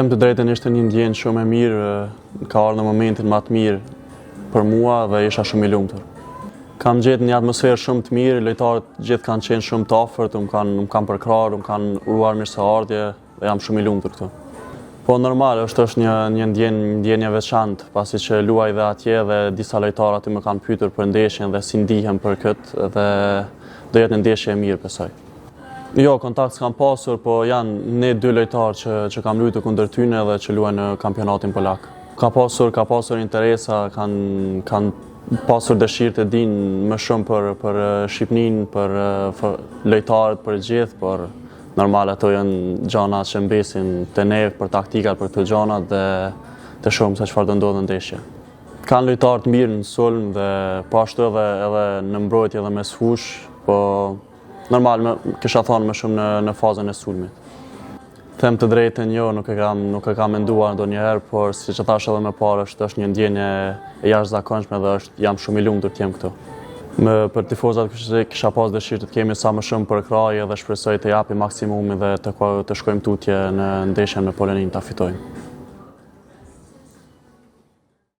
Them të drejtën, ishte një ndjenjë shumë e mirë, ka ardhur në momentin më të mirë për mua dhe isha shumë i lumtur. Kam gjetë një atmosferë shumë të mirë, lojtarët gjithë kanë qenë shumë të afërt, më kanë përkrahur, më kanë uruar mirëseardhje dhe jam shumë i lumtur këtu. Po normal, është një ndjenjë veçantë, pasi që luaj dhe atje dhe disa lojtarë aty më kanë pyetur për ndeshjen dhe si ndihem për këtë dhe do jetë një ndeshje e mirë besoj. Jo, kontakt s'kam pasur, po janë ne dy lojtarë që kam luajtur kundër tyne dhe që luajnë në kampionatin polak. Ka pasur interesa, kanë pasur dëshirë të dinë më shumë për Shqipërinë, për lojtarët, për gjithë, por normal ato janë gjana që mbesin te ne për taktikat, për këto gjana dhe të shohim se çfarë do ndodhë në ndeshje. Kanë lojtarë të mirë në sulm dhe po ashtu edhe në mbrojtje dhe mes fush, po normal kisha thënë më shumë në fazën e sulmit. Them të drejtën, jo, nuk e kam menduar ndonjëherë, por siç e thash edhe më parë, është një ndjenjë e jashtëzakonshme dhe jam shumë i lumtur të jem këtu. Për tifozat kisha pas dëshirë të kemi sa më shumë përkrahje dhe shpresoj të japim maksimumin dhe të shkojmë tutje në ndeshjen me Poloninë ta fitojmë.